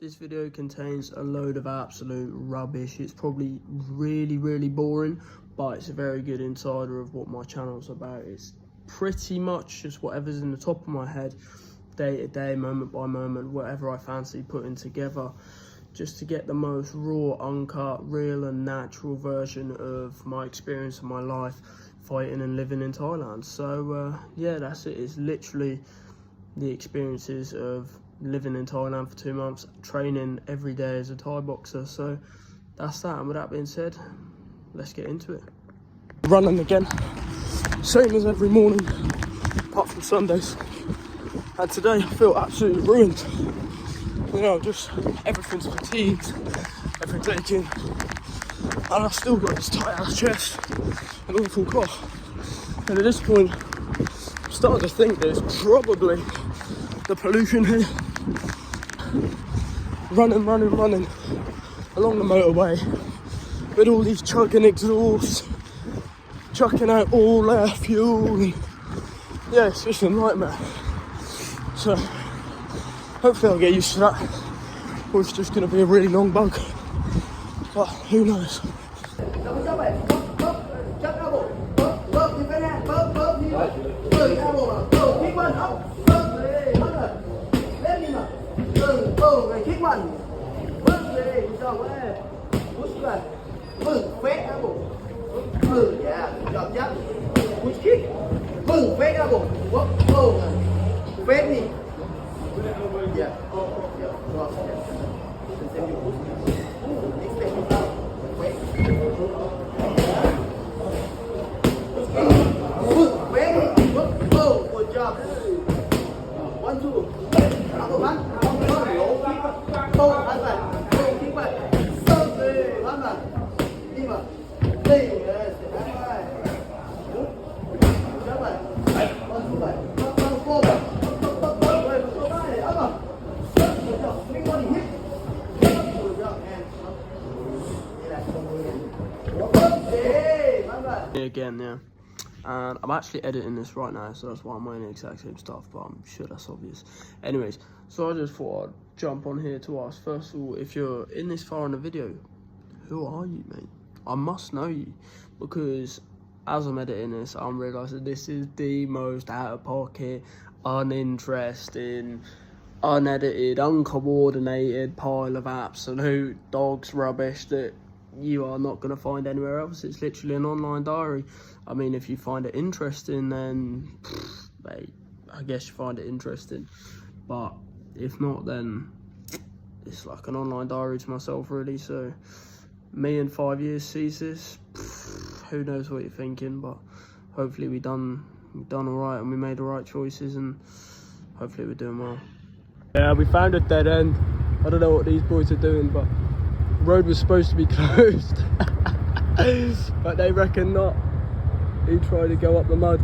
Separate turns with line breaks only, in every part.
This video contains a load of absolute rubbish. It's probably really boring, but it's a very good insider of what my channel's about. It's pretty much just whatever's in the top of my head, day to day, moment by moment, whatever I fancy putting together, just to get the most raw, uncut, real and natural version of my experience of my life fighting and living in Thailand. So yeah, that's it. It's literally the experiences of living in Thailand for 2 months, training every day as a Thai boxer. So that's that, and with that being said, let's get into it. Running again, same as every morning, apart from Sundays. And today I feel absolutely ruined. You know, just everything's fatigued, everything's aching, and I've still got this tight ass chest and awful cough. And at this point, I'm starting to think there's probably the pollution here. Running along the motorway with all these chugging exhausts, chucking out all their fuel. Yeah, it's just a nightmare. So hopefully I'll get used to that, or it's just going to be a really long bug, but who knows. Again, yeah, and I'm actually editing this right now, so that's why I'm wearing the exact same stuff, but I'm sure that's obvious. Anyways, so I just thought I'd jump on here to ask, first of all, if you're in this far in the video, who are you, mate? I must know you, because as I'm editing this, I'm realising this is the most out of pocket, uninteresting, unedited, uncoordinated pile of absolute dog's rubbish that you are not going to find anywhere else. It's literally an online diary. I mean, if you find it interesting, then mate, I guess you find it interesting, but if not, then it's like an online diary to myself, really. So me in 5 years sees this, who knows what you're thinking, but hopefully we've done all right and we made the right choices, and hopefully we're doing well. Yeah, we found a dead end. I don't know what these boys are doing, but road was supposed to be closed, but they reckon not. He tried to go up the mud.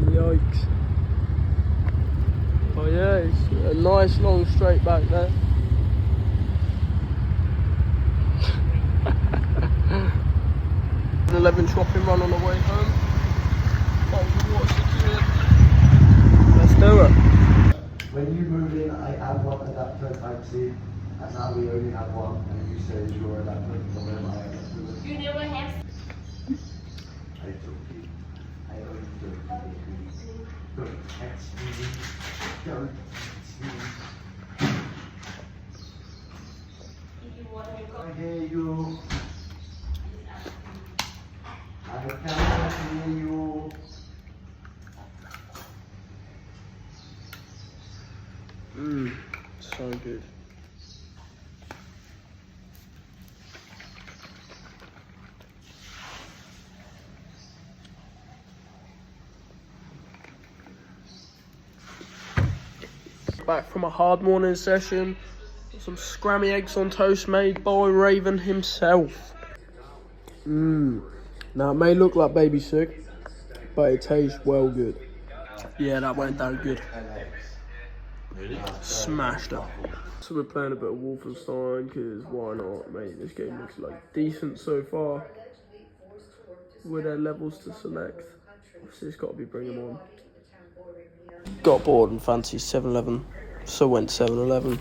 Yikes. Oh yeah, it's a nice long straight back there. An 11 shopping run on the way home. Let's do it.
When you move in, I have one adapter type C, and now we only have one, and you say your adapter, so when I have to.
You never have.
I told you. I only told you. Don't text me. Don't text me. I hear you. I cannot hear you.
So good. Back from a hard morning session. Some scrammy eggs on toast made by Raven himself. Now it may look like baby sick, but it tastes well good. Yeah, that went down good. Smashed it. So we're playing a bit of Wolfenstein, because why not, mate? This game looks like decent so far. With their levels to select. Obviously it's got to be bring them on. Got bored and fancied 7-Eleven, so went 7-Eleven.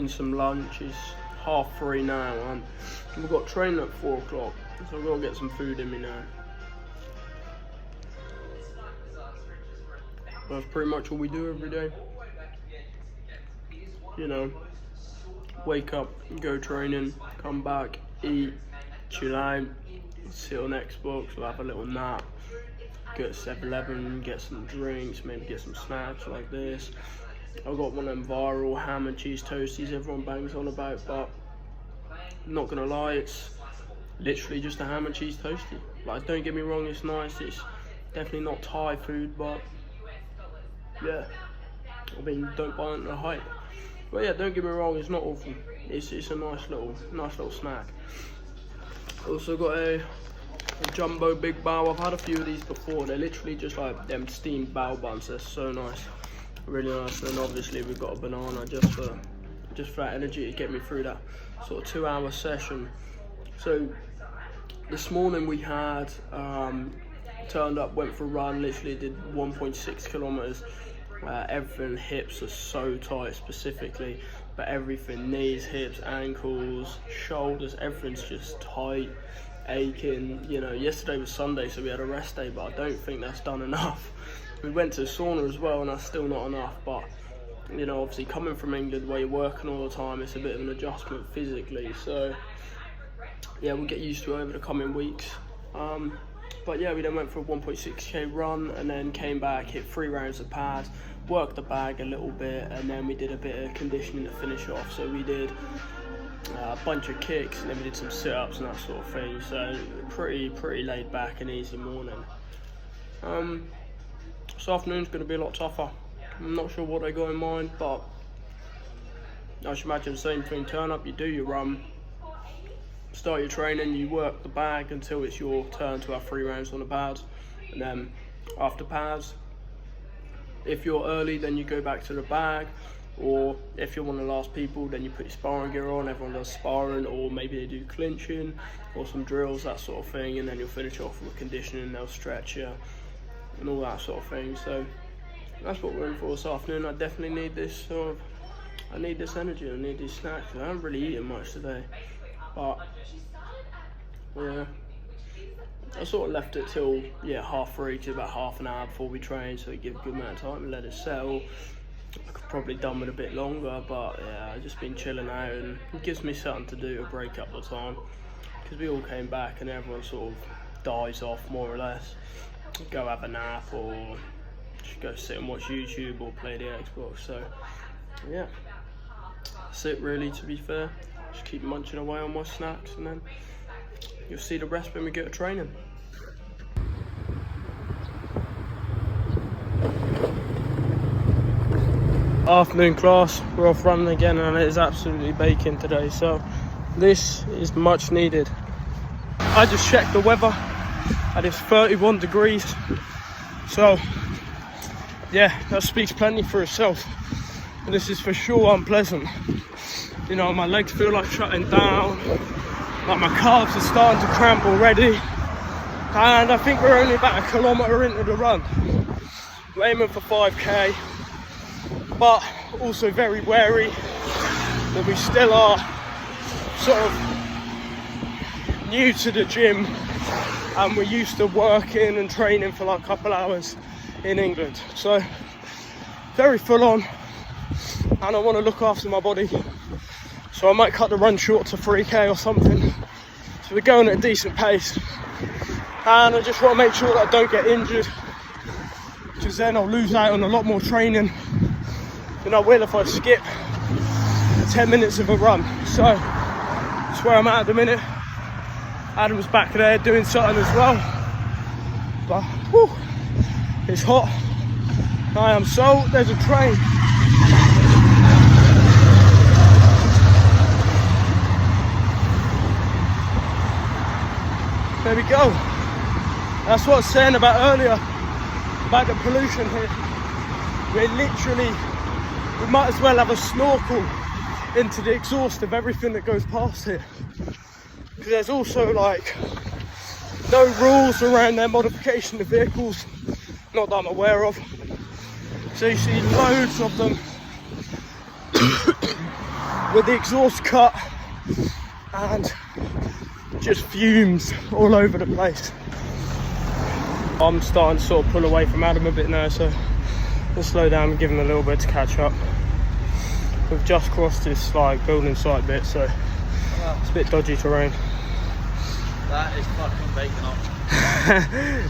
having some lunch. It's 3:30 now, and we've got training at 4 o'clock, so I've got to get some food in me now. That's pretty much all we do every day. You know, wake up, go training, come back, eat, chill out, sit on Xbox, we'll have a little nap, go to 7-Eleven, get some drinks, maybe get some snacks like this. I've got one of them viral ham and cheese toasties everyone bangs on about, but I'm not gonna lie, it's literally just a ham and cheese toastie. Like, don't get me wrong, it's nice, it's definitely not Thai food, but yeah, I mean, don't buy into the hype. But yeah, don't get me wrong, it's not awful. It's a nice little snack. Also got a jumbo big bao. I've had a few of these before. They're literally just like them steamed bao buns. They're so nice, really nice. And then obviously we've got a banana just for that energy to get me through that sort of 2-hour session. So this morning we had turned up, went for a run. Literally did 1.6 kilometers. Everything, hips are so tight specifically, but everything, knees, hips, ankles, shoulders, everything's just tight, aching. You know, yesterday was Sunday, so we had a rest day, but I don't think that's done enough. We went to the sauna as well, and that's still not enough, but you know, obviously coming from England where you're working all the time, it's a bit of an adjustment physically, so yeah, we'll get used to it over the coming weeks. But yeah, we then went for a 1.6k run and then came back, hit 3 rounds of pads, worked the bag a little bit, and then we did a bit of conditioning to finish off. So we did a bunch of kicks, and then we did some sit-ups and that sort of thing. So pretty laid back and easy morning. This afternoon's going to be a lot tougher. I'm not sure what I got in mind, but I should imagine the same thing. Turn up, you do your run, start your training, you work the bag until it's your turn to have 3 rounds on the pads, and then after pads, if you're early, then you go back to the bag, or if you're one of the last people, then you put your sparring gear on. Everyone does sparring, or maybe they do clinching or some drills, that sort of thing, and then you'll finish off with conditioning. They'll stretch you and all that sort of thing. So that's what we're in for this afternoon. I definitely need this I need this energy, I need these snacks. I haven't really eaten much today, but yeah, I sort of left it till 3:30 to about half an hour before we train, so it gives a good amount of time to let it settle. I could probably done with a bit longer, but yeah, I've just been chilling out, and it gives me something to do to break up the time, because we all came back and everyone sort of dies off more or less. Go have a nap, or just go sit and watch YouTube or play the Xbox. So yeah, that's it really, to be fair. Just keep munching away on my snacks, and then you'll see the rest when we get to training. Afternoon class, we're off running again, and it is absolutely baking today, so this is much needed. I just checked the weather and it's 31 degrees, so yeah, that speaks plenty for itself. And this is for sure unpleasant. You know, my legs feel like shutting down, like my calves are starting to cramp already, and I think we're only about 1 kilometre into the run. We're aiming for 5k, but also very wary that we still are sort of new to the gym, and we're used to working and training for like a couple hours in England. So very full on, and I want to look after my body, so I might cut the run short to 3k or something. So we're going at a decent pace, and I just want to make sure that I don't get injured, because then I'll lose out on a lot more training than I will if I skip 10 minutes of a run. So that's where I'm at the minute. Adam's back there doing something as well, but whew, it's hot. I am so, there's a train. There we go. That's what I was saying about earlier, about the pollution here. We're literally, we might as well have a snorkel into the exhaust of everything that goes past here. Because there's also like no rules around their modification of vehicles, not that I'm aware of. So you see loads of them with the exhaust cut and just fumes all over the place. I'm starting to sort of pull away from Adam a bit now, so I'll slow down and give him a little bit to catch up. We've just crossed this like building site bit, so it's a bit dodgy terrain.
That is fucking bacon up.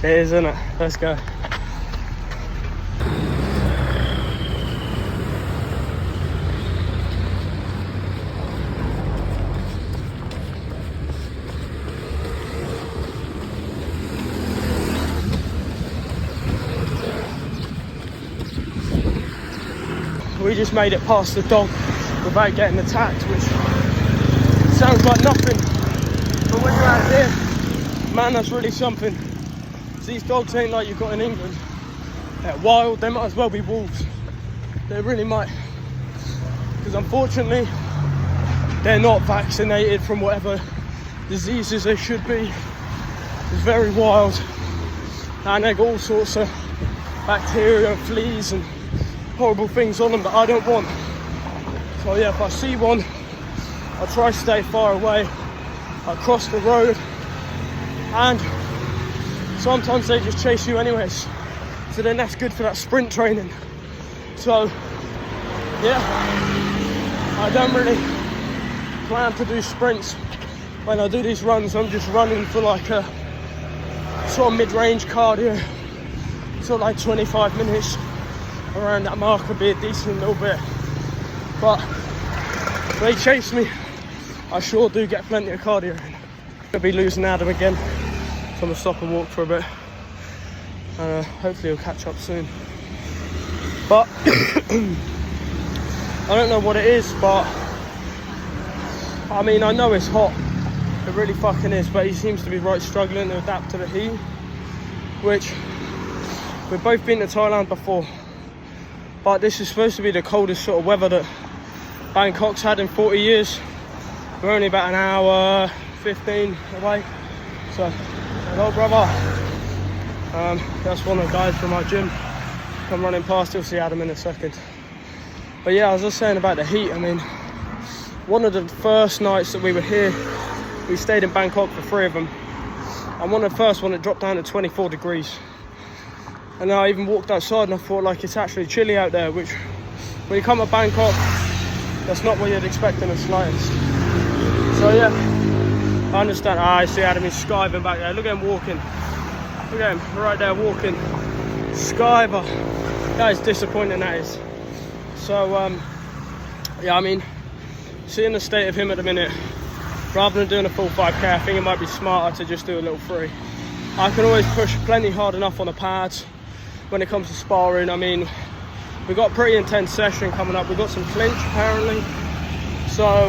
It is, isn't it? Let's go. We just made it past the dog without getting attacked, which sounds like nothing, but when you're out here, man, that's really something. These dogs ain't like you've got in England. They're wild, they might as well be wolves. They really might. Because unfortunately, they're not vaccinated from whatever diseases they should be. It's very wild. And they've got all sorts of bacteria, fleas and horrible things on them that I don't want. So yeah, if I see one, I try to stay far away. I cross the road, and sometimes they just chase you anyways. So then that's good for that sprint training. So yeah, I don't really plan to do sprints when I do these runs. I'm just running for like a sort of mid-range cardio, so like 25 minutes. Around that mark would be a decent little bit, but if they chase me, I sure do get plenty of cardio in. I'll be losing Adam again, so I'm gonna stop and walk for a bit. Hopefully he'll catch up soon. But I don't know what it is, but I mean, I know it's hot. It really fucking is, but he seems to be right struggling to adapt to the heat, which we've both been to Thailand before. But this is supposed to be the coldest sort of weather that Bangkok's had in 40 years. We're only about an hour 15 away. So, hello brother. That's one of the guys from my gym. Come running past, you'll see Adam in a second. But yeah, I was just saying about the heat. I mean, one of the first nights that we were here, we stayed in Bangkok for 3 of them. And one of the first one, it dropped down to 24 degrees. And I even walked outside and I thought like it's actually chilly out there, which when you come to Bangkok, that's not what you'd expect in the slightest. So yeah, I understand. I see Adam is skiving back there. Look at him walking. Look at him right there walking. Skiver. That is disappointing, that is. So yeah, I mean, seeing the state of him at the minute, rather than doing a full 5k, I think it might be smarter to just do a little 3. I can always push plenty hard enough on the pads. When it comes to sparring, I mean, we've got a pretty intense session coming up. We've got some clinch apparently. So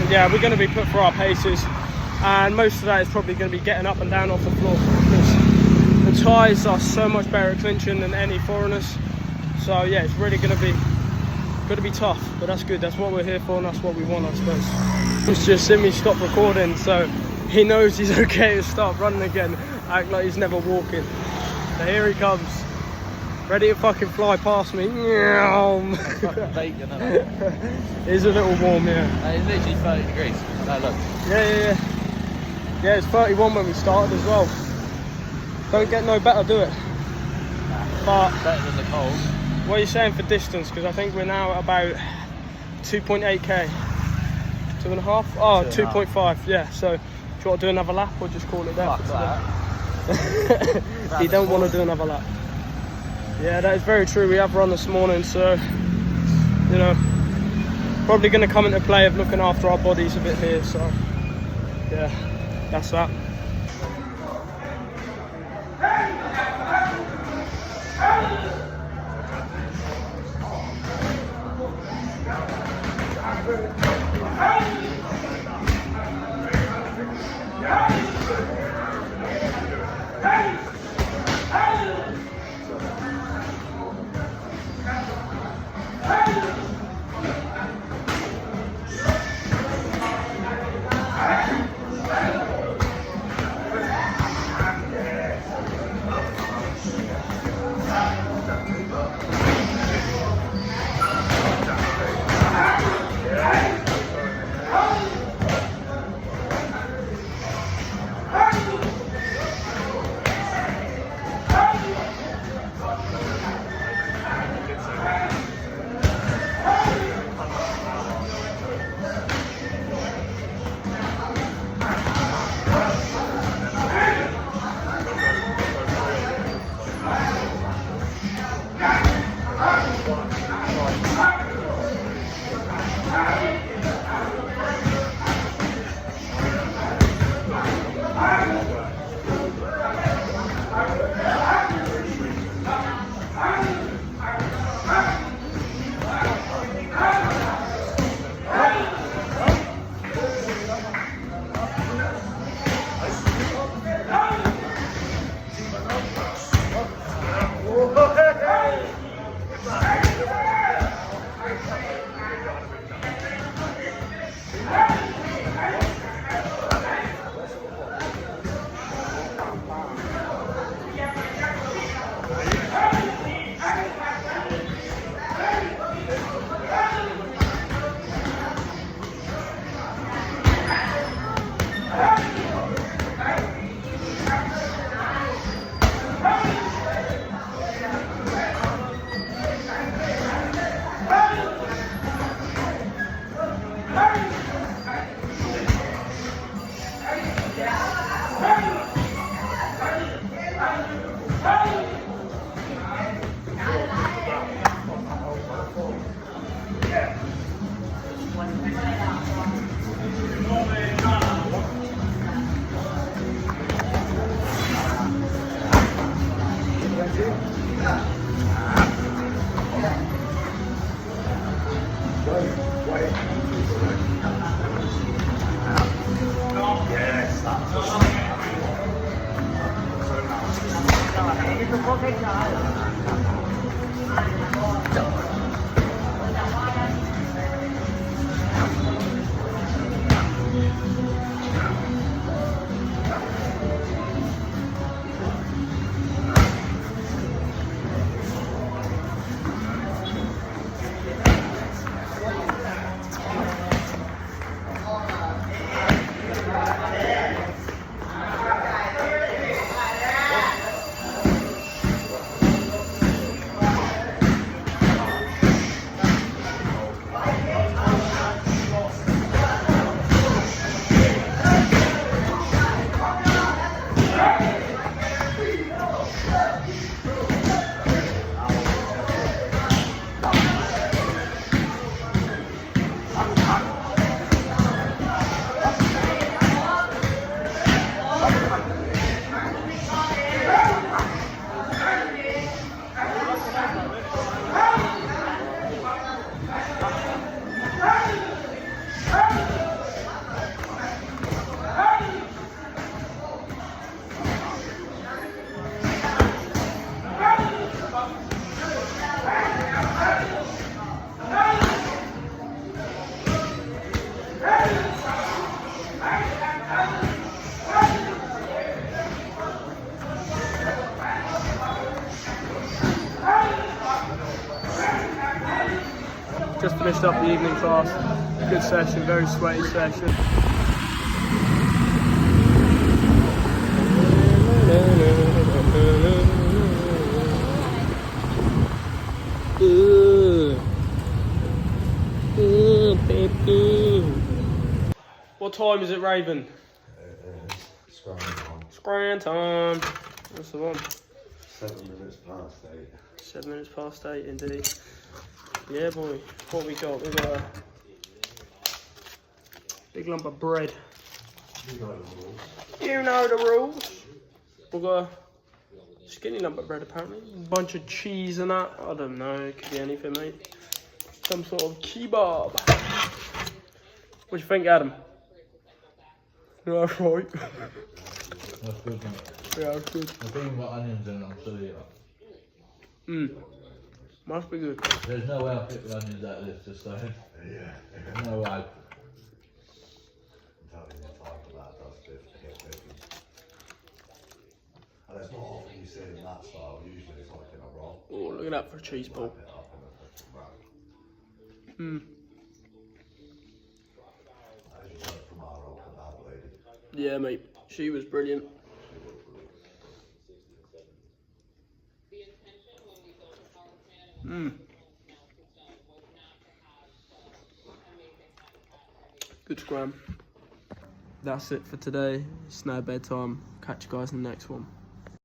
yeah, we're going to be put through our paces, and most of that is probably going to be getting up and down off the floor, because the Thais are so much better at clinching than any foreigners. So yeah, it's really going to be tough, but that's good. That's what we're here for, and that's what we want, I suppose. He's just seen me stop recording, so he knows he's okay to start running again. Act like he's never walking. So here he comes. Ready to fucking fly past me.
Fucking bacon, isn't it?
It is a little warm, yeah.
It's literally 30 degrees. No, look.
Yeah. Yeah, it's 31 when we started as well. Don't get no better, do it. But
better than the cold.
What are you saying for distance? Because I think we're now at about 2.8k. 2.5? Oh, 2.5, yeah. So, do you want to do another lap or just call it there?
Fuck that.
You don't want to do another lap. Yeah, that is very true. We have run this morning, so, you know, probably going to come into play of looking after our bodies a bit here. So, yeah, that's that. Just finished up the evening class. Good session, very sweaty session. What time is it, Raven? Scran time. What's the one?
7 minutes past 8.
7 minutes past 8, indeed. Yeah, boy. What we got? We got a big lump of bread.
You know the rules.
You know the rules. We got a skinny lump of bread, apparently. A bunch of cheese and that. I don't know. It could be anything, mate. Some sort of kebab. What do you think, Adam? Yeah, that's right.
That's good, mate.
Yeah, that's good.
The thing got onions in it, I'm still eating it.
Must be good.
There's no way I'll pick the onions out of this, just saying.
Yeah.
No way.
I'm telling you, the type of that does hit different. And it's not often you see it in that style, usually it's like in a roll.
Oh, look at that for a cheese ball.
Wrap it up in a freaking wrap. I just learned from our old kebab lady.
Yeah, mate. She was brilliant. Good scram. That's it for today. It's now bedtime. Catch you guys in the next one.